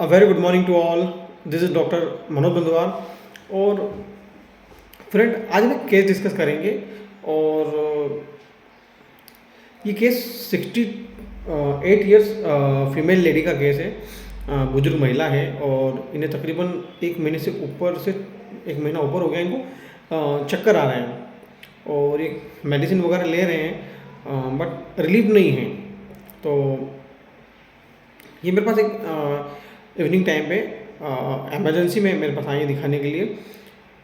Very good morning to all. This is doctor Manoj Bandwar. और friend, आज हम एक केस डिस्कस करेंगे। और ये केस 68 ईयर्स फीमेल लेडी का केस है। बुजुर्ग महिला है और इन्हें तकरीबन एक महीने से ऊपर से एक महीना ऊपर हो गया इनको चक्कर आ रहे हैं और एक मेडिसिन वगैरह ले रहे हैं बट रिलीफ नहीं है। तो ये मेरे पास एक इवनिंग टाइम पे एमरजेंसी में मेरे पास आई है दिखाने के लिए।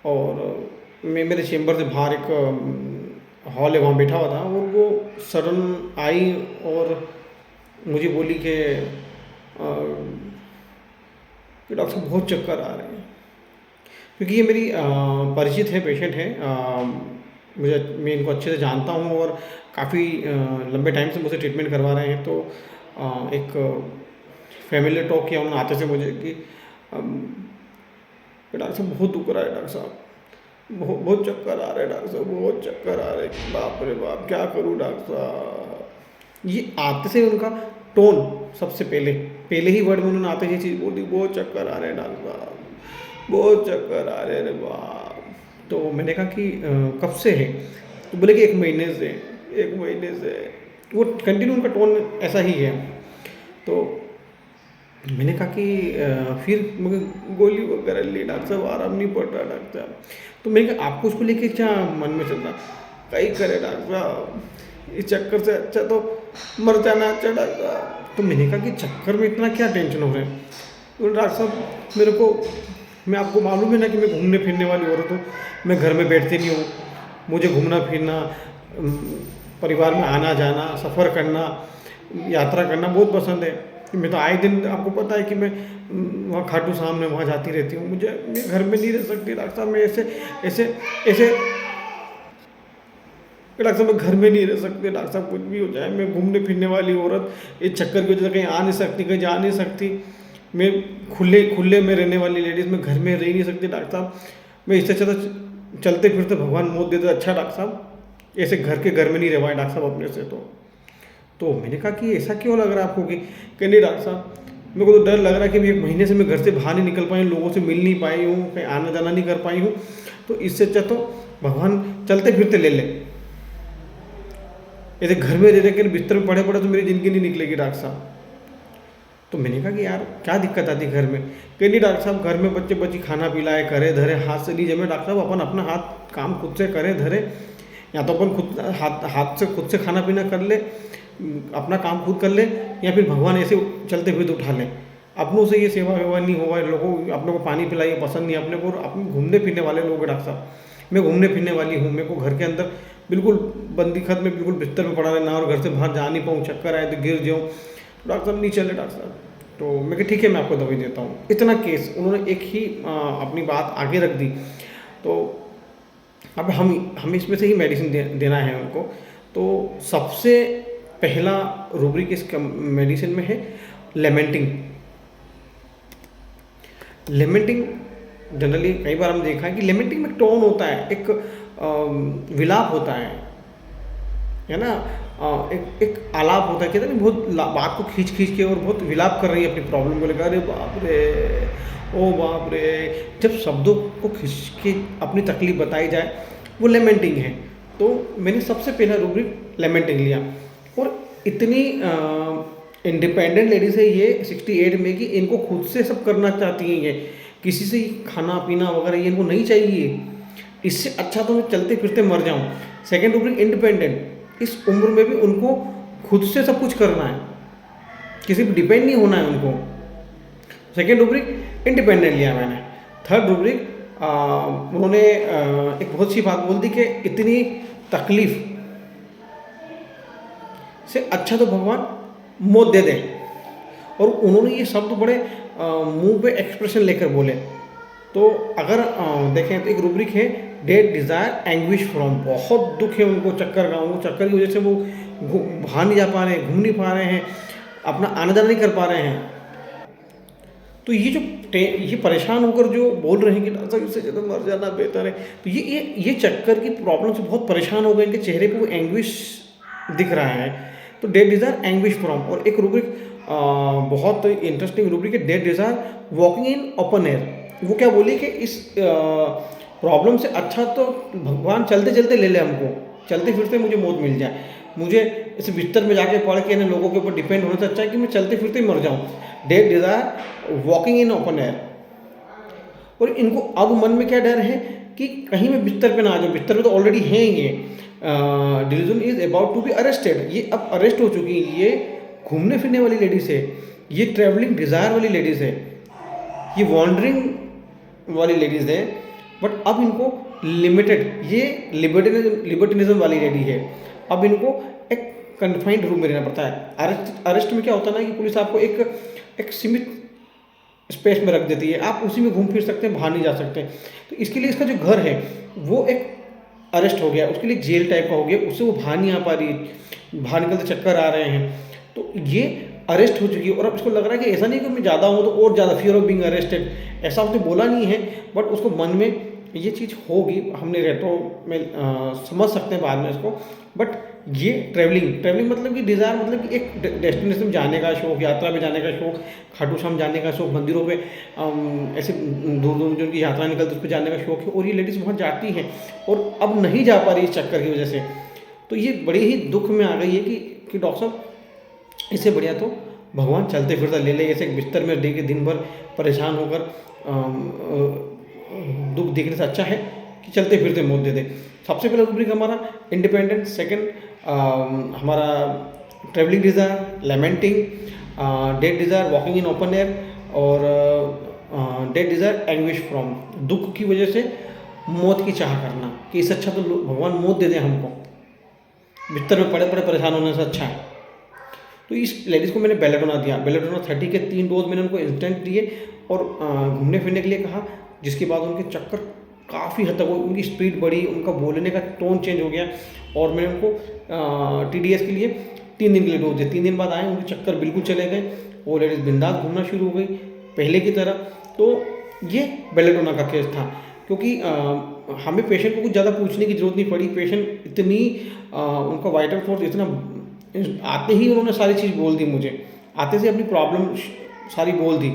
और मैं मेरे चेम्बर से बाहर एक हॉल है, वहाँ बैठा हुआ था और वो सडन आई और मुझे बोली कि डॉक्टर साहब बहुत चक्कर आ रहे हैं। क्योंकि ये मेरी परिचित है, पेशेंट है। मैं इनको अच्छे से जानता हूँ और काफ़ी लंबे टाइम से मुझसे ट्रीटमेंट करवा रहे हैं। तो एक फैमिली टॉक किया उन्होंने आते से मुझे कि डॉक्टर साहब बहुत दुख रहा है, डॉक्टर साहब बहुत चक्कर आ रहे हैं, डॉक्टर साहब बहुत चक्कर आ रहे हैं, बाप रे बाप क्या करूँ डॉक्टर साहब। ये आते से उनका टोन सबसे पहले ही वर्ड में उन्होंने आते ही चीज़ बोली, बहुत चक्कर आ रहे हैं डॉक्टर साहब, बहुत चक्कर आ रहे हैं बाप। तो मैंने कहा कि कब से है? तो बोले कि एक महीने से। वो कंटिन्यू उनका टोन ऐसा ही है। तो मैंने कहा कि फिर मुझे गोली वगैरह ली, डॉक्टर साहब आराम नहीं पड़ रहा डॉक्टर साहब। तो मैंने कहा आपको उसको लेके क्या मन में चल रहा? कहीं करे डॉक्टर साहब, इस चक्कर से अच्छा तो मर जाना अच्छा डॉक्टर साहब। तो मैंने कहा कि चक्कर में इतना क्या टेंशन हो रहा है? तो डॉक्टर साहब मैं आपको मालूम है ना कि मैं घूमने फिरने वाली औरत हूँ, मैं घर में बैठती नहीं हूँ, मुझे घूमना फिरना, परिवार में आना जाना, सफ़र करना, यात्रा करना बहुत पसंद है। मैं तो आए दिन आपको पता है कि मैं वहाँ खाटू श्याम में वहाँ जाती रहती हूँ। मैं घर में नहीं रह सकती डॉक्टर साहब, मैं ऐसे डॉक्टर साहब मैं घर में नहीं रह सकती डॉक्टर साहब, कुछ भी हो जाए। मैं घूमने फिरने वाली औरत इस चक्कर की वजह से कहीं आ नहीं सकती, कहीं जा नहीं सकती। मैं खुले में रहने वाली लेडीज़, मैं घर में रह नहीं सकती डॉक्टर साहब। मैं इससे अच्छा तो चलते फिरते भगवान मौत देते अच्छा डॉक्टर साहब, ऐसे घर में नहीं रहवाए डॉक्टर साहब अपने से। तो मैंने कहा कि ऐसा क्यों लग रहा है आपको कि नहीं डॉक्टर साहब, मेरे को तो डर लग रहा है कि मैं एक महीने से मैं घर से बाहर नहीं निकल पाई हूँ, लोगों से मिल नहीं पाई हूँ, कहीं आना जाना नहीं कर पाई हूँ। तो इससे अच्छा तो भगवान चलते फिरते ले ले, ऐसे घर में रह के बिस्तर में पड़े तो मेरी ज़िंदगी नहीं निकलेगी डॉक्टर साहब। तो मैंने कहा कि यार क्या दिक्कत आती घर में? कहीं नहीं डॉक्टर साहब, घर में बच्चे खाना पिलाए, करे धरे हाथ से नहीं जमे डॉक्टर साहब, अपन अपना हाथ काम खुद से करे धरे, या तो अपन खुद हाथ से खुद से खाना पीना कर ले, अपना काम खुद कर ले, या फिर भगवान ऐसे चलते हुए तो उठा ले। अपनों से ये सेवा वेवा नहीं होगा, लोगों अपनों को पानी पिलाइए पसंद नहीं अपने को। अपने घूमने फिरने वाले लोग हैं डॉक्टर साहब, मैं घूमने फिरने वाली हूँ, मेरे को घर के अंदर बिल्कुल बंदी खत में बिल्कुल बिस्तर में पड़ा रहना और घर से बाहर जा नहीं पाऊँ, चक्कर आए तो गिर जाऊँ, डॉक्टर साहब नहीं चले डॉक्टर साहब। तो मैं कहा ठीक है मैं आपको दवाई देता हूँ। इतना केस उन्होंने एक ही अपनी बात आगे रख दी। तो अब हम इसमें से ही मेडिसिन देना है उनको। तो सबसे पहला रूब्रिक इस मेडिसिन में है लेमेंटिंग। जनरली कई बार हम देखा है कि लेमेंटिंग में टोन होता है, एक विलाप होता है ना। एक आलाप होता है, कहते हैं बहुत बात को खींच के और बहुत विलाप कर रही है अपनी प्रॉब्लम को लेकर। अरे बाप रे, ओ बाप रे, जब शब्दों को खींच के अपनी तकलीफ बताई जाए वो लेमेंटिंग है। तो मैंने सबसे पहला रूब्रिक लेमेंटिंग लिया। और इतनी इंडिपेंडेंट लेडीज़ है ये 68 में कि इनको खुद से सब करना चाहती हैं, ये किसी से खाना पीना वगैरह ये इनको नहीं चाहिए। इससे अच्छा तो मैं चलते फिरते मर जाऊँ। सेकेंड रूब्रिक इंडिपेंडेंट, इस उम्र में भी उनको खुद से सब कुछ करना है, किसी पर डिपेंड नहीं होना है उनको। सेकेंड रूब्रिक इंडिपेंडेंट लिया मैंने। थर्ड रूब्रिक उन्होंने एक बहुत सी बात बोल दी कि इतनी तकलीफ से अच्छा तो भगवान मौत दे दें। और उन्होंने ये शब्द बड़े मुंह पे एक्सप्रेशन लेकर बोले। तो अगर देखें तो एक रूब्रिक है डेड डिज़ायर एंग्विश फ्रॉम, बहुत दुख है उनको चक्कर का, उनको चक्कर की वजह से वो बाहर नहीं जा पा रहे हैं, घूम नहीं पा रहे हैं, अपना आना जाना नहीं कर पा रहे हैं। तो ये परेशान होकर जो बोल रहे हैं कि डॉक्टर साहब इससे ज़्यादा मर जाना बेहतर है, तो ये चक्कर की प्रॉब्लम से बहुत परेशान हो गए, इनके चेहरे पे वो एंग्विश दिख रहा है। तो डेड डिज़ायर एंग्विश फ्रॉम। और एक रूब्रिक बहुत इंटरेस्टिंग रूब्रिक है, dead desire walking in open air. वो क्या बोली कि इस प्रॉब्लम से अच्छा तो भगवान चलते चलते ले ले हमको, चलते फिरते मुझे मौत मिल जाए, मुझे इस बिस्तर में जाके पड़ के इन लोगों के ऊपर डिपेंड होने से अच्छा है कि मैं चलते फिरते ही मर जाऊँ। Dead desire walking in open air. और इनको अब मन में क्या डर है कि कहीं मैं बिस्तर पे ना आ जाऊँ, बिस्तर पे तो ऑलरेडी हैं ये। Delusion is about to be arrested, ये अब अरेस्ट हो चुकी है, ये घूमने फिरने वाली लेडीज़ है, ये ट्रैवलिंग डिज़ायर वाली लेडीज़ है, ये वॉन्डरिंग वाली लेडीज़ है। बट अब इनको लिमिटेड, ये लिबर्टिनिज्म वाली लेडी है, अब इनको एक कन्फाइंड रूम में रहना पड़ता है। अरेस्ट में क्या होता है ना कि पुलिस आपको एक सीमित स्पेस में रख देती है, आप उसी में घूम फिर सकते हैं, बाहर नहीं जा सकते। तो इसके लिए इसका जो घर है वो एक अरेस्ट हो गया, उसके लिए जेल टाइप का हो गया, उससे वो बाहर नहीं आ पा रही, बाहर निकलते चक्कर आ रहे हैं, तो ये अरेस्ट हो चुकी है। और अब इसको लग रहा है कि ऐसा नहीं कि मैं ज़्यादा हूँ तो और ज़्यादा फियर ऑफ बीइंग अरेस्टेड, ऐसा उसने बोला नहीं है, बट उसको मन में ये चीज़ होगी। हमने रेट्रो में समझ सकते हैं बाद में इसको। बट ये ट्रैवलिंग मतलब कि डिज़ायर, मतलब कि एक डेस्टिनेशन जाने का शौक, यात्रा पे जाने का शौक, खाटू श्याम जाने का शौक, मंदिरों पे ऐसे दूर दूर जो उनकी यात्रा निकलती है उस पर जाने का शौक है, और ये लेडीज़ वहाँ जाती हैं और अब नहीं जा पा रही इस चक्कर की वजह से। तो ये बड़ी ही दुख में आ गई है कि डॉक्टर साहब, इससे बढ़िया तो भगवान चलते फिरते ले ले, ऐसे एक बिस्तर में दे के दिन भर परेशान होकर दुख देखने से अच्छा है कि चलते फिरते मौत दे दे। सबसे पहला रूब्रिक हमारा इंडिपेंडेंट, सेकंड हमारा travelling desire, lamenting, dead desire walking in open air, और डेड डिज़ायर एंग्विश फ्रॉम, दुख की वजह से मौत की चाह करना कि इससे अच्छा तो भगवान मौत दे दे हमको, बिस्तर में पड़े पड़े परेशान होने से अच्छा है। तो इस लेडीज़ को मैंने बेलेडोना दिया, बेलेडोना 30 के 3 डोज मैंने उनको इंस्टेंट दिए और घूमने फिरने के लिए कहा, जिसके बाद उनके चक्कर काफ़ी हद तक, उनकी स्पीड बढ़ी, उनका बोलने का टोन चेंज हो गया, और मैंने उनको TDS के लिए 3 दिन के लिए डोज दिया। 3 दिन बाद आए, उनके चक्कर बिल्कुल चले गए, वो लेडीज़ बिंदास घूमना शुरू हो गई पहले की तरह। तो ये बेलेडोना का केस था, क्योंकि हमें पेशेंट को कुछ ज़्यादा पूछने की जरूरत नहीं पड़ी। पेशेंट इतनी उनका वाइटल फोर्स इतना, आते ही उन्होंने सारी चीज़ बोल दी मुझे, आते से अपनी प्रॉब्लम सारी बोल दी,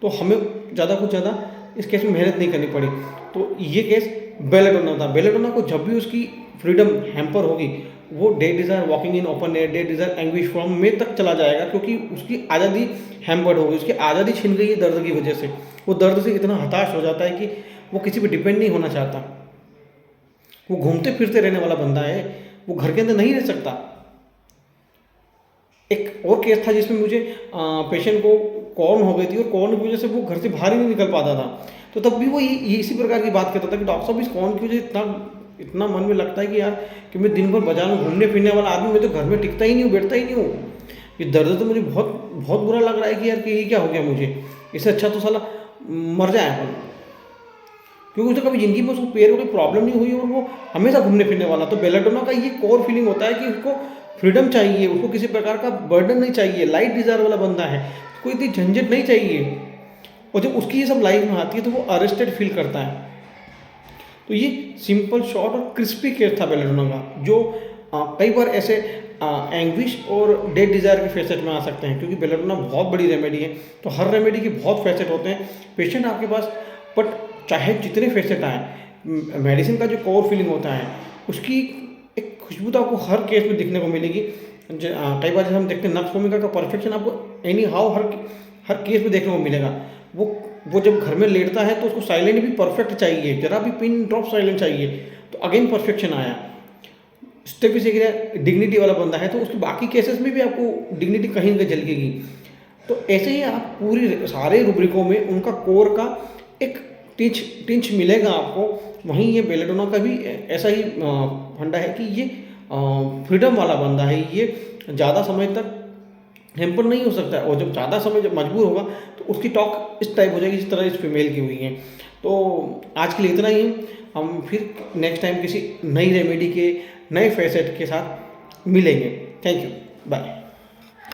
तो हमें कुछ ज़्यादा इस केस में मेहनत नहीं करनी पड़ी। तो ये केस बेलेडोना था। बेलेडोना को जब भी उसकी फ्रीडम हैम्पर होगी, वो dead desire walking in open air, dead desire anguish from में तक चला जाएगा, क्योंकि उसकी आज़ादी हैम्पर्ड होगी, उसकी आज़ादी छिन गई है दर्द की वजह से। वो दर्द से इतना हताश हो जाता है कि वो किसी पर डिपेंड नहीं होना चाहता। वो घूमते फिरते रहने वाला बंदा है, वो घर के अंदर नहीं रह सकता। एक और केस था जिसमें मुझे पेशेंट को कॉर्न हो गई थी, और कॉर्न की वजह से वो घर से बाहर ही नहीं निकल पाता था। तो तब भी वो इसी प्रकार की बात करता था कि डॉक्टर साहब, इस कॉर्न की वजह इतना मन में लगता है कि यार कि मैं दिन भर बाजार में घूमने फिरने वाला आदमी, मैं तो घर में टिकता ही नहीं हूँ, बैठता ही नहीं हूँ। ये दर्द तो मुझे बहुत बहुत बुरा लग रहा है कि यार कि ये क्या हो गया मुझे, इससे अच्छा तो साला मर जाए अपन। क्योंकि उसे कभी ज़िंदगी में उसको पैर में कोई प्रॉब्लम नहीं हुई, और वो हमेशा घूमने फिरने वाला। तो बेलेडोना का ये कोर फीलिंग होता है कि उसको फ्रीडम चाहिए, उसको किसी प्रकार का बर्डन नहीं चाहिए, लाइट डिज़ायर वाला बंदा है, कोई इतनी झंझट नहीं चाहिए। और जब उसकी ये सब लाइफ में आती है तो वो अरेस्टेड फील करता है। तो ये सिंपल शॉर्ट और क्रिस्पी केस था बेलेडोना का, जो कई बार ऐसे एंग्विश और डेड डिज़ायर के फेसेट में आ सकते हैं, क्योंकि बेलेडोना बहुत बड़ी रेमेडी है। तो हर रेमेडी के बहुत फेसेट होते हैं पेशेंट आपके पास, बट चाहे जितने फेसेट आए, मेडिसिन का जो कोर फीलिंग होता है उसकी एक खुशबू तो आपको हर केस में दिखने को मिलेगी। कई बार जब हम देखते हैं नक्स भूमिका का परफेक्शन आपको एनी हाउ हर केस में देखने को मिलेगा। वो जब घर में लेटता है तो उसको साइलेंट भी परफेक्ट चाहिए, जरा भी पिन ड्रॉप साइलेंट चाहिए, तो अगेन परफेक्शन आया। स्टेफी से डिग्निटी वाला बंदा है तो उसके बाकी केसेस में भी आपको डिग्निटी कहीं ना कहीं झलकेगी। तो ऐसे ही आप पूरी सारे रूब्रिकों में उनका कोर का एक टिंच मिलेगा आपको। वहीं ये बेलेडोना का भी ऐसा ही फंडा है कि ये फ्रीडम वाला बंदा है, ये ज़्यादा समय तक हेम्पर नहीं हो सकता है, और जब ज़्यादा समय जब मजबूर होगा तो उसकी टॉक इस टाइप हो जाएगी जिस तरह इस फीमेल की हुई है। तो आज के लिए इतना ही, हम फिर नेक्स्ट टाइम किसी नई रेमेडी के नए फैसेट के साथ मिलेंगे। Thank you, bye.